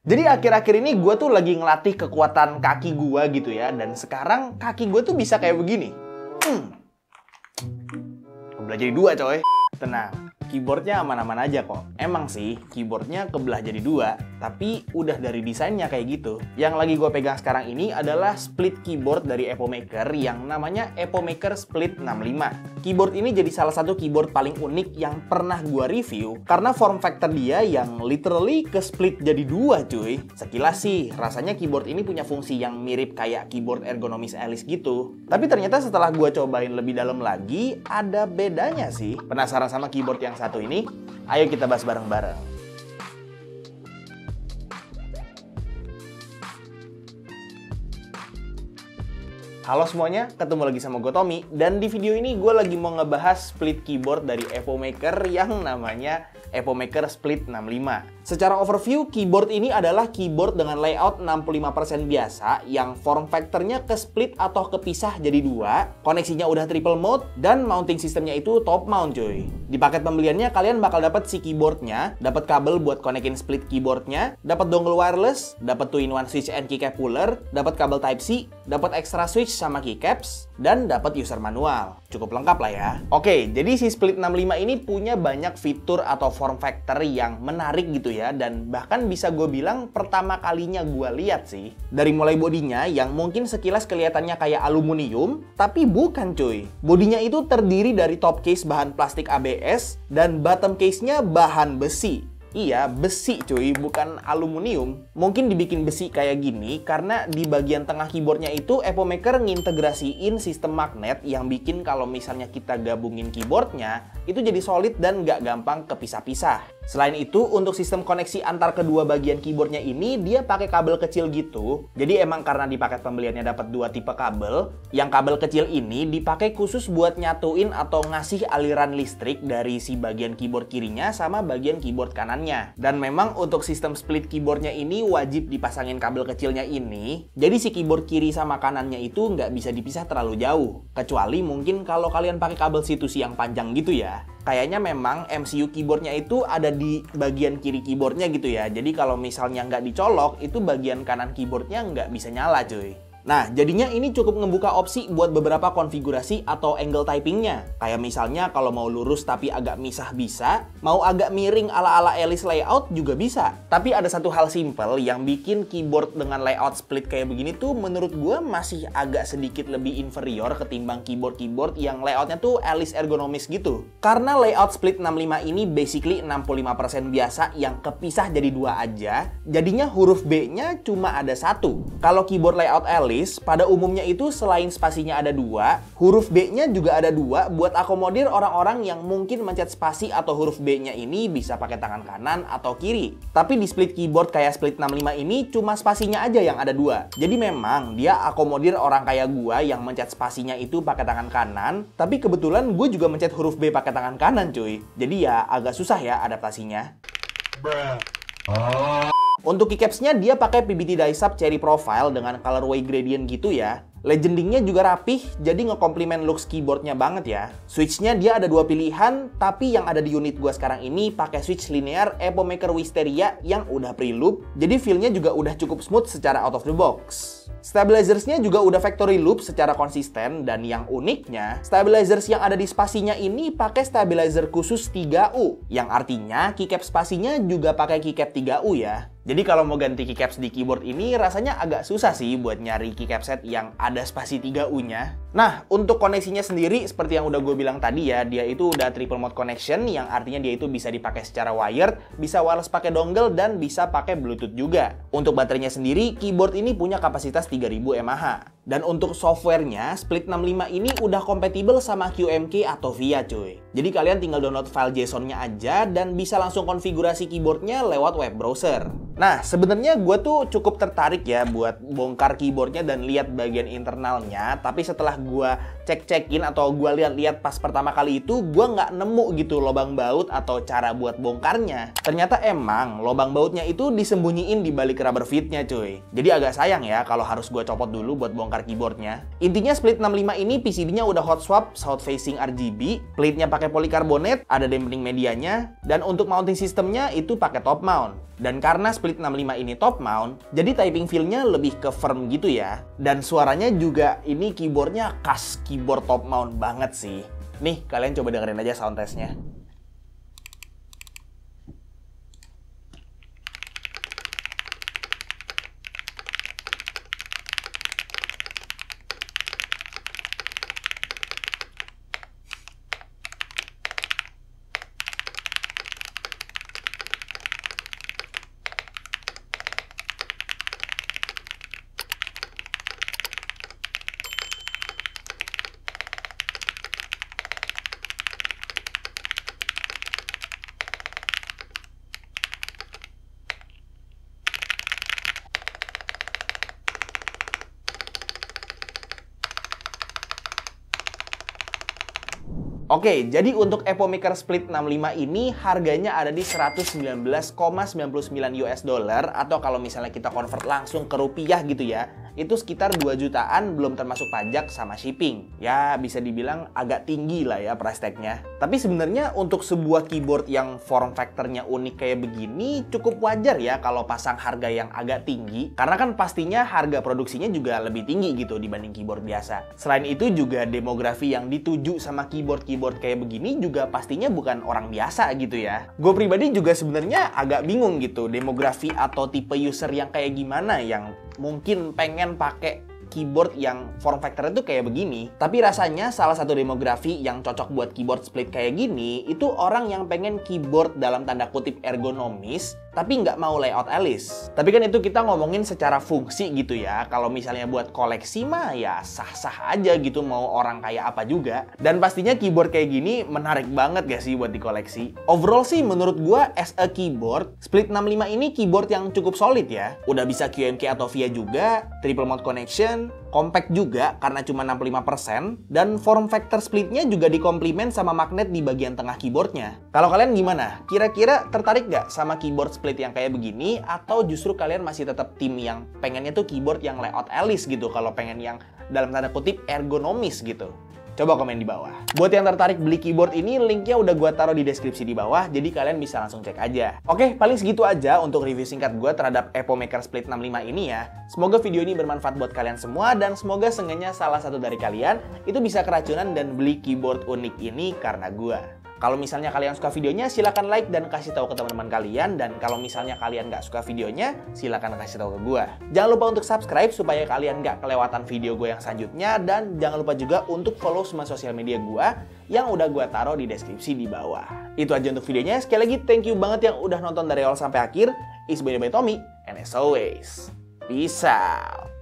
Jadi akhir-akhir ini gue tuh lagi ngelatih kekuatan kaki gue gitu ya. Dan sekarang kaki gue tuh bisa kayak begini. Kebelah jadi dua coy. Tenang, keyboardnya aman-aman aja kok. Emang sih, keyboardnya kebelah jadi dua, tapi udah dari desainnya kayak gitu. Yang lagi gue pegang sekarang ini adalah split keyboard dari Epomaker yang namanya Epomaker Split 65. Keyboard ini jadi salah satu keyboard paling unik yang pernah gue review karena form factor dia yang literally ke split jadi dua cuy. Sekilas sih, rasanya keyboard ini punya fungsi yang mirip kayak keyboard ergonomis Alice gitu. Tapi ternyata setelah gue cobain lebih dalam lagi, ada bedanya sih. Penasaran sama keyboard yang satu ini? Ayo kita bahas bareng-bareng. Halo semuanya, ketemu lagi sama gue Tommy. Dan di video ini gue lagi mau ngebahas split keyboard dari Epomaker yang namanya Epomaker Split 65. Secara overview, keyboard ini adalah keyboard dengan layout 65% biasa yang form factornya ke split atau kepisah jadi dua, koneksinya udah triple mode, dan mounting sistemnya itu top mount cuy. Di paket pembeliannya kalian bakal dapat si keyboardnya, dapat kabel buat konekin split keyboardnya, dapat dongle wireless, dapat 2-in-1 switch and keycap puller, dapat kabel Type-C, dapat extra switch sama keycaps, dan dapat user manual. Cukup lengkap lah ya. Oke, jadi si Split 65 ini punya banyak fitur atau form factor yang menarik gitu ya, dan bahkan bisa gue bilang pertama kalinya gue lihat sih. Dari mulai bodinya yang mungkin sekilas kelihatannya kayak aluminium, tapi bukan cuy. Bodinya itu terdiri dari top case bahan plastik ABS dan bottom case-nya bahan besi. Iya, besi cuy, bukan aluminium. Mungkin dibikin besi kayak gini karena di bagian tengah keyboardnya itu Epomaker ngintegrasiin sistem magnet yang bikin kalau misalnya kita gabungin keyboardnya, itu jadi solid dan nggak gampang kepisah-pisah. Selain itu, untuk sistem koneksi antar kedua bagian keyboardnya ini, dia pakai kabel kecil gitu. Jadi emang karena di paket pembeliannya dapat dua tipe kabel, yang kabel kecil ini dipakai khusus buat nyatuin atau ngasih aliran listrik dari si bagian keyboard kirinya sama bagian keyboard kanannya. Dan memang untuk sistem split keyboardnya ini wajib dipasangin kabel kecilnya ini. Jadi si keyboard kiri sama kanannya itu nggak bisa dipisah terlalu jauh. Kecuali mungkin kalau kalian pakai kabel C2C yang panjang gitu ya. Kayaknya memang MCU keyboardnya itu ada di bagian kiri keyboardnya gitu ya. Jadi kalau misalnya nggak dicolok, itu bagian kanan keyboardnya nggak bisa nyala cuy. Nah, jadinya ini cukup ngebuka opsi buat beberapa konfigurasi atau angle typingnya. Kayak misalnya kalau mau lurus tapi agak misah bisa, mau agak miring ala-ala Alice layout juga bisa. Tapi ada satu hal simple yang bikin keyboard dengan layout split kayak begini tuh menurut gue masih agak sedikit lebih inferior ketimbang keyboard-keyboard yang layoutnya tuh Alice ergonomis gitu. Karena layout split 65 ini basically 65% biasa yang kepisah jadi dua aja, jadinya huruf B-nya cuma ada satu. Kalau keyboard layout Alice pada umumnya itu selain spasinya ada dua, huruf B-nya juga ada dua buat akomodir orang-orang yang mungkin mencet spasi atau huruf B-nya ini bisa pakai tangan kanan atau kiri. Tapi di split keyboard kayak Split 65 ini cuma spasinya aja yang ada dua. Jadi memang dia akomodir orang kayak gua yang mencet spasinya itu pakai tangan kanan, tapi kebetulan gue juga mencet huruf B pakai tangan kanan cuy. Jadi ya agak susah ya adaptasinya. Untuk keycapsnya dia pakai PBT die-sub cherry profile dengan colorway gradient gitu ya. Legendingnya juga rapih, jadi ngekomplimen looks keyboardnya banget ya. Switchnya dia ada dua pilihan, tapi yang ada di unit gua sekarang ini pakai switch linear Epomaker Wisteria yang udah pre-loop, jadi feel-nya juga udah cukup smooth secara out of the box. Stabilizersnya juga udah factory loop secara konsisten, dan yang uniknya, stabilizers yang ada di spasinya ini pakai stabilizer khusus 3U, yang artinya keycap spasinya juga pakai keycap 3U ya. Jadi kalau mau ganti keycaps di keyboard ini rasanya agak susah sih buat nyari keycap set yang ada spasi 3U-nya. Nah, untuk koneksinya sendiri seperti yang udah gue bilang tadi ya, dia itu udah triple mode connection yang artinya dia itu bisa dipakai secara wired, bisa wireless pakai dongle, dan bisa pakai Bluetooth juga. Untuk baterainya sendiri, keyboard ini punya kapasitas 3000 mAh. Dan untuk softwarenya, Split 65 ini udah kompatibel sama QMK atau VIA cuy. Jadi kalian tinggal download file JSON-nya aja dan bisa langsung konfigurasi keyboardnya lewat web browser. Nah, sebenarnya gue tuh cukup tertarik ya buat bongkar keyboardnya dan lihat bagian internalnya. Tapi setelah gue cek-cekin atau gue lihat-lihat pas pertama kali itu, gue nggak nemu gitu lubang baut atau cara buat bongkarnya. Ternyata emang lubang bautnya itu disembunyiin di balik rubber feet-nya cuy. Jadi agak sayang ya kalau harus gue copot dulu buat bongkar bongkar keyboardnya. Intinya Split 65 ini PCB-nya udah hot swap south facing RGB, plate-nya pakai polikarbonat, ada dampening medianya, dan untuk mounting sistemnya itu pakai top mount. Dan karena Split 65 ini top mount, jadi typing feel-nya lebih ke firm gitu ya. Dan suaranya juga ini keyboardnya khas keyboard top mount banget sih. Nih, kalian coba dengerin aja sound test-nya. Oke, jadi untuk EpoMaker Split 65 ini harganya ada di 119,99 US dollar, atau kalau misalnya kita convert langsung ke rupiah gitu ya, itu sekitar 2 jutaan belum termasuk pajak sama shipping. Ya bisa dibilang agak tinggi lah ya price tag-nya. Tapi sebenarnya untuk sebuah keyboard yang form factor-nya unik kayak begini cukup wajar ya kalau pasang harga yang agak tinggi, karena kan pastinya harga produksinya juga lebih tinggi gitu dibanding keyboard biasa. Selain itu juga demografi yang dituju sama keyboard kayak begini juga pastinya bukan orang biasa gitu ya. Gue pribadi juga sebenarnya agak bingung gitu demografi atau tipe user yang kayak gimana yang mungkin pengen pakai keyboard yang form factor itu kayak begini. Tapi rasanya salah satu demografi yang cocok buat keyboard split kayak gini itu orang yang pengen keyboard dalam tanda kutip ergonomis tapi nggak mau layout Alice. Tapi kan itu kita ngomongin secara fungsi gitu ya. Kalau misalnya buat koleksi mah ya sah-sah aja gitu, mau orang kayak apa juga. Dan pastinya keyboard kayak gini menarik banget gak sih buat dikoleksi. Overall sih menurut gua as a keyboard, Split 65 ini keyboard yang cukup solid ya. Udah bisa QMK atau VIA juga, triple mode connection, compact juga karena cuma 65%, dan form factor splitnya juga dikomplement sama magnet di bagian tengah keyboardnya. Kalau kalian gimana? Kira-kira tertarik gak sama keyboard split yang kayak begini, atau justru kalian masih tetap tim yang pengennya tuh keyboard yang layout Alice gitu, kalau pengen yang dalam tanda kutip ergonomis gitu? Coba komen di bawah. Buat yang tertarik beli keyboard ini, linknya udah gue taruh di deskripsi di bawah, jadi kalian bisa langsung cek aja. Oke, paling segitu aja untuk review singkat gue terhadap EpoMaker Split 65 ini ya. Semoga video ini bermanfaat buat kalian semua, dan semoga seenggaknya salah satu dari kalian itu bisa keracunan dan beli keyboard unik ini karena gue. Kalau misalnya kalian suka videonya, silahkan like dan kasih tahu ke teman-teman kalian. Dan kalau misalnya kalian nggak suka videonya, silahkan kasih tahu ke gue. Jangan lupa untuk subscribe supaya kalian nggak kelewatan video gue yang selanjutnya. Dan jangan lupa juga untuk follow semua sosial media gue yang udah gue taruh di deskripsi di bawah. Itu aja untuk videonya. Sekali lagi, thank you banget yang udah nonton dari awal sampai akhir. It's been by Tommy, and as always, peace out.